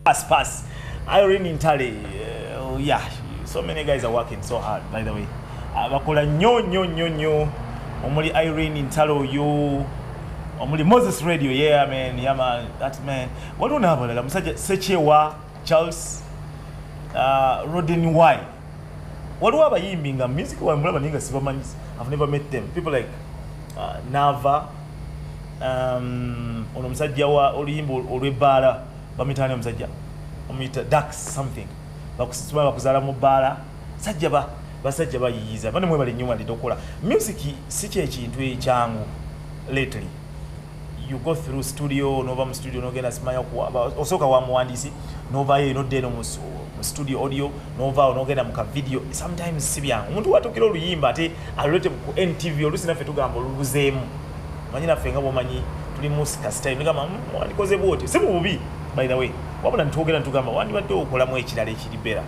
Pass. Irene Intale. Yeah, so many guys are working so hard, by the way. Bakola nyo. Omuli Irene Intale yo. Omuli Moses Radio. Yeah, man. That man. What do you know? I'm such a Sechewa Charles Rodin Y. What do I mean? Music or I've never met them. People like Nava. Omusajja wa oluyimba olw'ebbaala bamitani omusajja omuyita Dax something bakusituma bakuzala mu bbaala basajja bayiyiza bane mwebale nnyo walidde okukola music si kyekintu ekyangu lately you go through studio nova mu studio nogenda simanya osooka wa muwandiisi novayo noddeeno mu studio audio novaawo nogenda mu ka video sometimes si byangu omuntu watukira oluyimba ate alulete ku NTV oluusi naffe tugamba olubuzeemu manyina fenga bomanyi tuli musika style ngama wandikoze bwoti si bubi by the way wabula ntugera ntugamba wandibadde okolamu ekirala ekiribera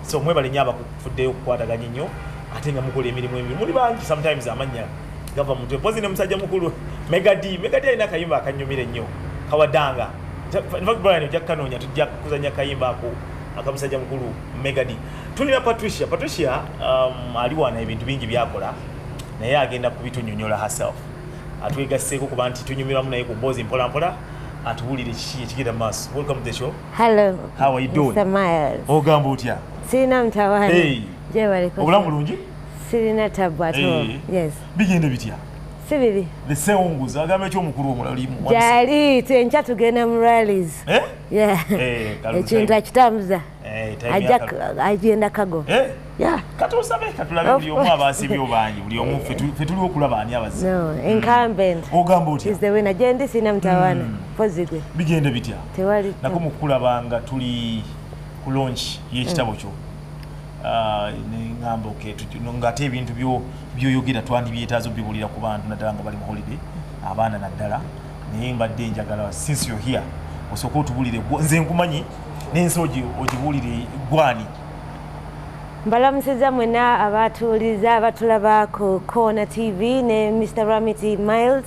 so mwebale nyaba kufuddeyo okukwataganya nnyo ate nga mukola emirimu muli bangi sometimes amanya government pozi ne musajja mukulu Megadi alina akayimba akanyumire nnyo kawadanga in fact Brian ojja kanoonya tujja kuzanya kayimba ako akamusajja mukulu Megadi tulina Patricia aliwana ebintu bingi byakola naye agenda kubitunyonyola herself atwegasseeko kuba nti tunyumiramu naye ku mboozi mpolampola atuwulire kiki ekigenda maaso. Welcome to the show. Hello. How are you doing? Mr. Myers. Ogamba otya? Sirina mtawaana. Hey. Je waliko. Obulamu bulungi? Sirina tabu at all. Yes. Bigende bitya? Sibiri. The Ssewungu agamba ekyomukulu omulali mu. Jali tencha tugenda mu rallies. Yeah. Ekintu akitambuza. Agenda kago. Yeah. Katosabe katulabe buli omu abasibye obangi buli omu fe tuli okulaba ani abazi. No, incumbent. Ogamba otya? Is the winner. Jendi sina mtawaana. Pozigwe. Bigende bitya? Tewali. Nako mukulabanga tuli ku launch y'ekitabo kyo. Ngamba okay ngate ebintu byoyogera twandibyetaazo bibulira ku bantu naddala nga bali mu holiday abaana naddala naye mbadde njagala since you're here osooka otubulire nze nkumanyi n'ensogi ogibulire gwani. Mbalamusiza mwena abatuuliza abatulaba ku KOONA TV ne Mr. Ramiti Miles.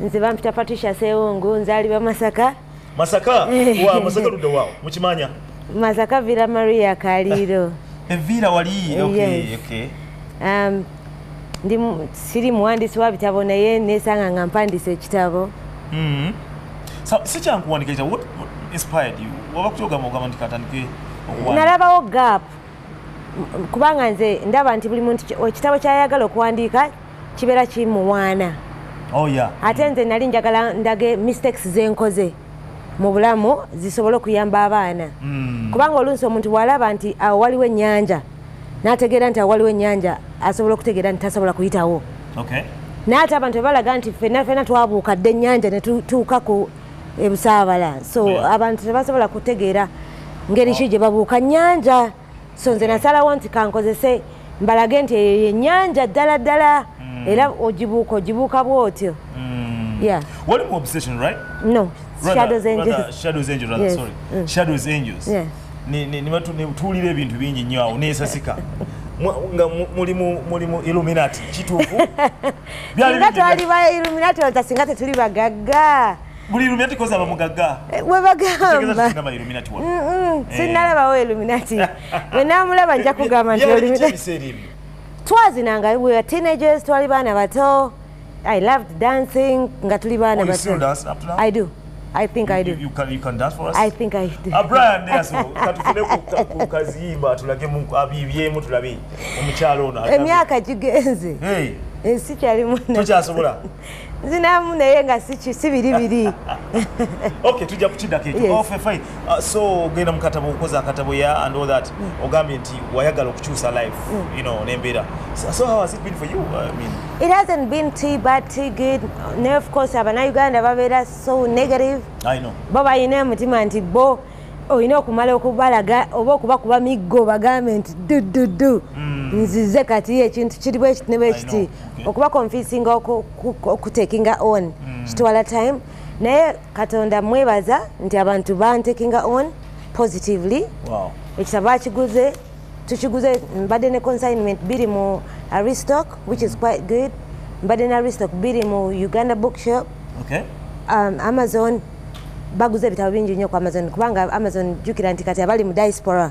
Nze bampita Patricia Ssewungu nzaalibwa Masaka. Masaka ludda waawo mukimanya? Masaka Villa Maria Kaliro. Evira wali okay. Ndi siri muwandiisi wa bitabo naye nesanga nga mpandisa ekitabo. So si kyankuwandika what inspired you? Waba kutogamba ogamba nti katandike okuwandika? Nalabawo gap. Kubanga nze ndaba nti buli muntu ekitabo kyayagala okuwandiika kibeera kimuwaana. Oh yeah. Ate nze nali njagala ndage mistakes zenkoze mu bulamu zisobole okuyamba abaana. Kubanga oluusi omuntu bw'alaba nti awo waliwo ennyanja n'ategeera nti awo waliwo ennyanja asobola okutegeera nti tasobola kuyitawo. Okay. N'ate abantu balaga nti ffenna twabuuka dde ennyanja ne tutuuka ku ebusaabala. So abantu tebasobola kutegeera ngeri ki gye babuuka nnyanja. So nze nasalawo nti kankozese mbalage nti ennyanja ddala era ogibuuka bw'otyo. Yeah. What is obsession, right? No. Shadows Angels. Shadows Angels, rather, yes. Sorry. Shadows Angels. Yeah. Ni tuulira ebintu bingi nnyo awo neesasika. Nga mulimu Illuminati kituufu. Nga twali ba Illuminati otasinga tetuli bagagga. Buli Illuminati koza abamugagga. We bagamba. Sinalabawo Illuminati. We namulaba nja kugamba nti Illuminati. Twazinanga we were teenagers, twali baana bato. I loved dancing. Nga tuli baana bato. You still dance up to now? I do. I think I do. You can dance for us? I think I do. Brian, there's katufune ku kazimba tulage mu abibyemu tulabe omukyalo ono. Emyaka gigenze. Hey. Si kyali munna. Tukyasobola. Zinamu naye nga si biri. Okay, tujja kukidako ekyo. Yes. Okay, fine. So genda mukatabo ukoza akatabo ya and all that. Ogambye nti wayagala okukyusa life, you know, nembeera. So how has it been for you? I mean, it hasn't been too bad, too good. No, of course, Uganda babeera so negative. I know. Baba ine mutima nti bo oyina okumala okubalaga oba okubakuba miggo bagambe nti du. Nzize kati ekintu kiri bwe kiti ne bwe kiti. Okuba confusing okutakinga on kitwala time naye Katonda mwebaza nti abantu bantakinga on positively. Wow. Ekitabo tukiguze mbadde ne consignment biri mu Aristoc, which is quite good. Mbadde ne Aristoc biri mu Uganda bookshop. Okay. Amazon baguze ebitabo bingi nnyo ku Amazon kubanga Amazon jukira nti kati abali mu diaspora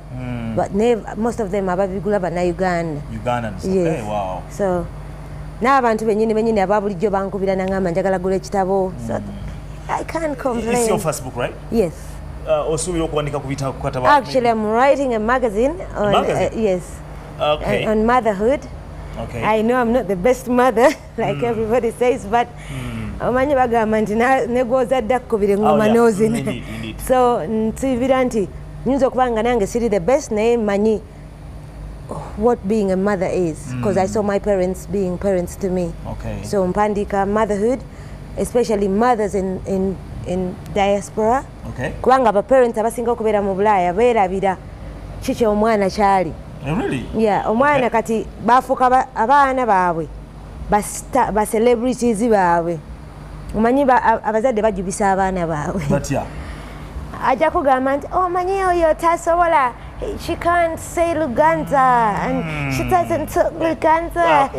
but most of them ababigula bannayuganda. Ugandans. Yes. Okay, wow. So n'abantu bennyini ababulijjo bankubira nangamba njagala gula ekitabo. So I can't complain. It's your first book, right? Yes. Osuubira okuwandika ku bitabo ku kataba? Actually, I'm writing a magazine on yes. Okay. On motherhood. Okay. I know I'm not the best mother like everybody says, but omanyi bagamba nti negwoza dda kkubira engoma noozina. Indeed. So nsibira nti nyinza okuba nga nange siri the best naye manyi what being a mother is because I saw my parents being parents to me. Okay. So mpandika motherhood, especially mothers in diaspora. Okay. Kubanga abaparents abasinga okubeera mu Bulaaya beerabira kiki omwana kyali. Really? Yeah, omwana kati bafuuka abaana baabwe ba celebrities baabwe. Omanyi abazadde bajubisa abaana baabwe. Batya? Ajja kugamba nti omanyi oyo tasobola, she can't say Luganda and she doesn't talk Luganda.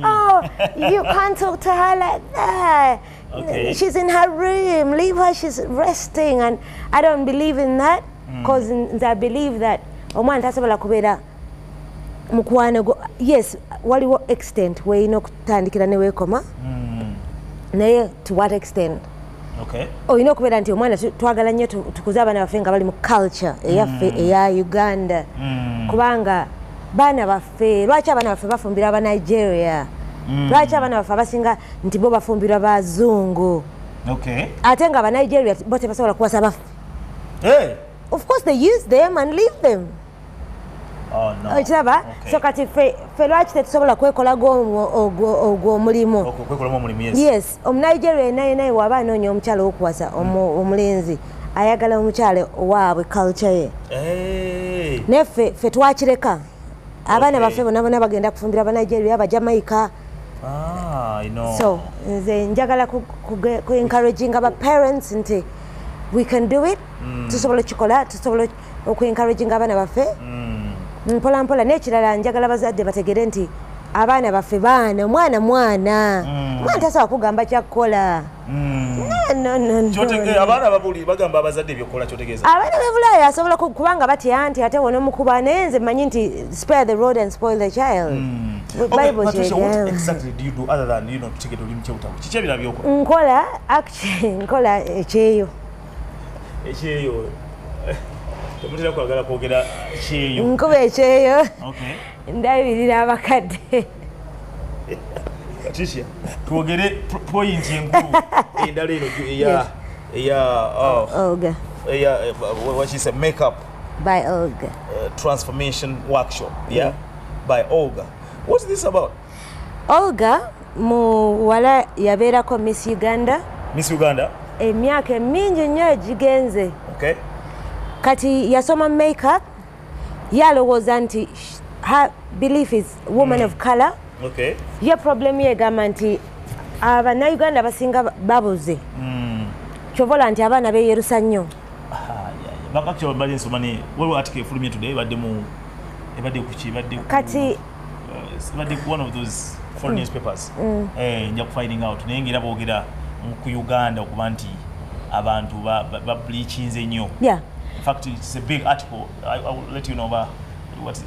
Oh, you can't talk to her like that. Okay. She's in her room, leave her, she's resting. And I don't believe in that because I believe that omwana tasobola kubeera mukwano. Yes, waliwo extent weyina okutandikira ne weekoma naye to what extent? Okay. Oyina okubeera nti omwana twagala nnyo tukuze abaana baffe nga bali mu culture eyaffe eya Uganda kubanga baana baffe lwaki abaana baffe bafumbira aba Nigeria lwaki abaana baffe abasinga nti bo bafumbirwa bazungu ate nga aba Nigeria bo tebasobola kuwasa baffe. Of course they use them and leave them. Oh no. Okiraba? So kati ffe lwaki tetusobola kwekolaga ogwo omulimu. Kwekolamu omulimu, yes. Yes, Omunigeria naye waba anoonya omukyala ow'okuwasa omulenzi ayagala omukyala owaabwe culture ye. Naye ffe twakireka. Abaana baffe bonna bagenda kufumbira aba Nigeria, aba Jamaica. I know. So nze njagala ku encouraging aba parents nti we can do it. Tusobola kikola, tusobola oku encouraging abaana baffe. Mpola mpola n'ekirala njagala bazadde bategere nti abaana baffe baana mwana tasobola kugamba kyakkola. Abaana babuli bagamba abazadde ebyokola kyotegeeza. Abaana b'e Bulaaya asobola kubanga batya nti ate wona omukuba naye nze mmanyi nti spare the rod and spoil the child. Patricia, what exactly do you do other than tutegete oli mukyewutawo? Kiki ebirala byokola? Nkola ekyeyo. Ekyeyo. Temutera kwagala kwogera ekyeyo. Nkuba ekyeyo. Ndabirira abakadde. Patricia, twogere point enkulu endala eno Olga. What she said, makeup by Olga. Transformation workshop, by Olga. What's this about? Olga muwala yabeerako Miss Uganda. Miss Uganda? Emyaka mingi nnyo egigenze. Okay. Kati yasoma makeup, yalowooza nti her belief is woman of color. Okay. Ye problem yegamba nti Abannayuganda basinga babuze. Kyovola nti abaana beeyerusa nnyo. Bakakyo bali nsomani waliwo article efulumye today ebadde kati one of those foreign newspapers nja kufinding out naye ngera boogera ku Uganda okuba nti abantu bableachinze nnyo. In fact, it's a big article. I will let you know about what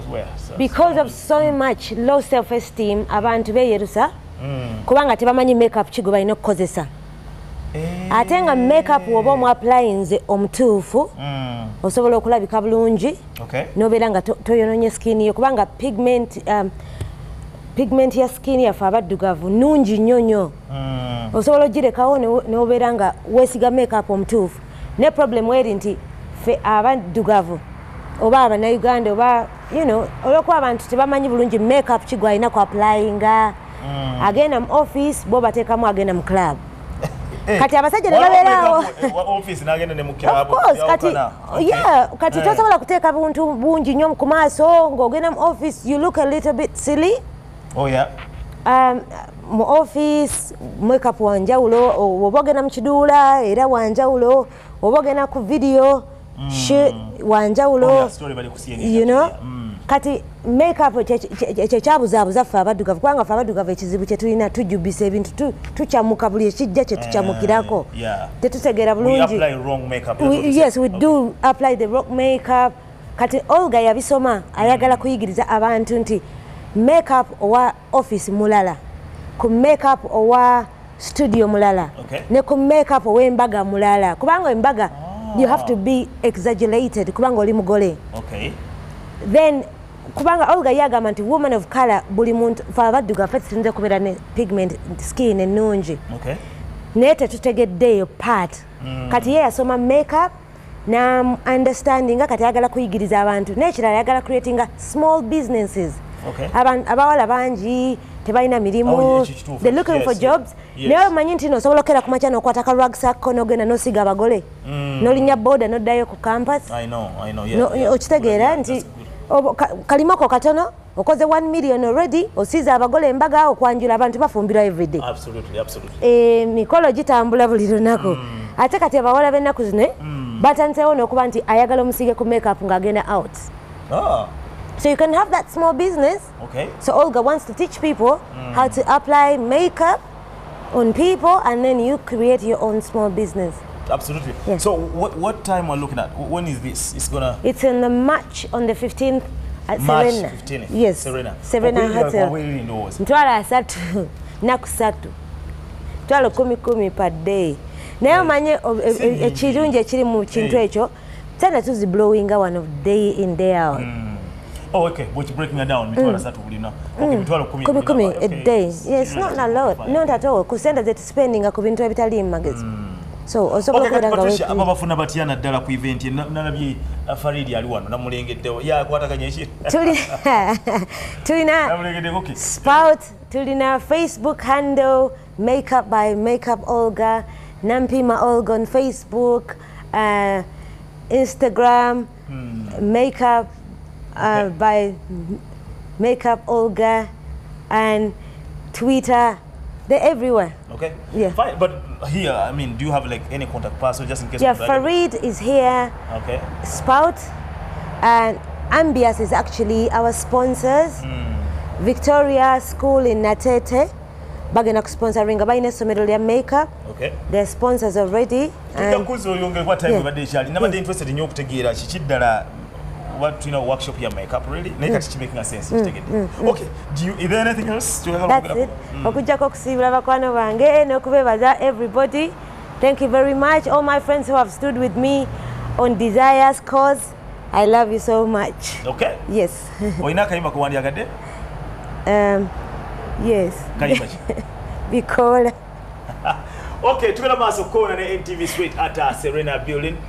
where. So, because of so much low self-esteem, abantu beeyerusa kubanga tebamanyi makeup kigo balina okukozesa. Ate nga makeup woba omu-applyinze omutuufu osobola okulabika bulungi nobeera nga toyonoonye skin yo kubanga pigment ya skin yaffe abaddugavu nungi nnyo nnyo. Osobola ogirekawo nobeera nga weesiga makeup omutuufu. Ne problem weri nti ffe abaddugavu oba Abannayuganda oba olwokuba abantu tebamanyi bulungi makeup kigo alina ku applyinga. Agenda mu office bo bateekamu agenda mu club. Kati abasajja ne babeerawo office n'agenda ne mu club. Kati tosobola kuteeka buntu bungi nnyo ku maaso ng'ogenda mu office you look a little bit silly. Mu office makeup wanjawulo oba ogenda mu kiduula era wanjawulo oba ogenda ku video wanjawulo kati makeup kyekyabuzabuza ffe abaddugavu kubanga ffe abaddugavu ekizibu kye tulina tujjubisa ebintu tukyamuka buli ekijja kye tukyamukirako tetutegeera bulungi. Yes, we do apply the wrong makeup. Kati Olga yabisoma ayagala kuyigiriza abantu nti makeup owa office mulala, ku makeup owa studio mulala, ne ku makeup ow'embaga mulala kubanga embaga you have to be exaggerated kubanga oli mugole. Then kubanga Olga yagamba nti woman of color buli muntu fa abaddugavu tulinze kubeera ne pigment skin ennungi naye tetutegeddeeyo part. Kati ye yasoma makeup na understanding kati ayagala kuyigiriza abantu n'ekirala ayagala creating small businesses. Abawala bangi tebalina mirimu, they're looking for jobs. Naye omanyi nti osobola okera ku makya n'okwata ka rucksack n'ogenda n'osiga abagole n'olinnya boda n'oddayo ku campus. Okitegeera nti kalimako katono okoze 1 million already osiiza abagole embaga okwanjula abantu bafumbirwa everyday. Mikolo gitambula buli lunaku ate kati abawala b'ennaku zino batanditewo n'okuba nti ayagala omusige ku makeup ng'agenda out. So you can have that small business. So Olga wants to teach people how to apply makeup on people and then you create your own small business. Absolutely. So what time are we looking at? When is this? It's in the March on the 15th at March Serena. 15th. Yes. Serena Hotel. Ntwala asatu nakusatu. Ntwala 10 per day. Naye omanye ekirungi ekiri mu kintu ekyo tena tuzi blowing one of day in day out. But you're breaking it down. Mitwala satu bulina. Mitwala 10 a day. Yes, not a lot. Not at all. Kusenda that spending ku bintu ebitali magezi. So osobola kwera nga Patricia aba bafuna batyana ddala ku event nalabye Faridi ali wano namulengeddewo yakwataganya eki tulina Spout, tulina Facebook handle Makeup by Makeup Olga, Nampima Olga on Facebook, Instagram Makeup by Makeup Olga, and Twitter. They're everywhere. Fine. But here, I mean, do you have like any contact person just in case? Farid is here. Spout and Ambias is actually our sponsors. Victoria School in Natete bagenda kusponsoringa balina essomero lya makeup. They're sponsors already. Nabadde interested nnyo okutegeera kiki ddala what workshop your makeup really it's making a sense. Is there anything else to have? That's it. Okujjako okusiibula bakwano bange n'okubeebaza everybody. Thank you very much all my friends who have stood with me on Desire's cause. I love you so much. Yes. Oyina kayimba kuwandiyagadde? Yes. Kayimba ki? Bikola. Tugenda maaso KOONA ne NTV Street at Serena Building.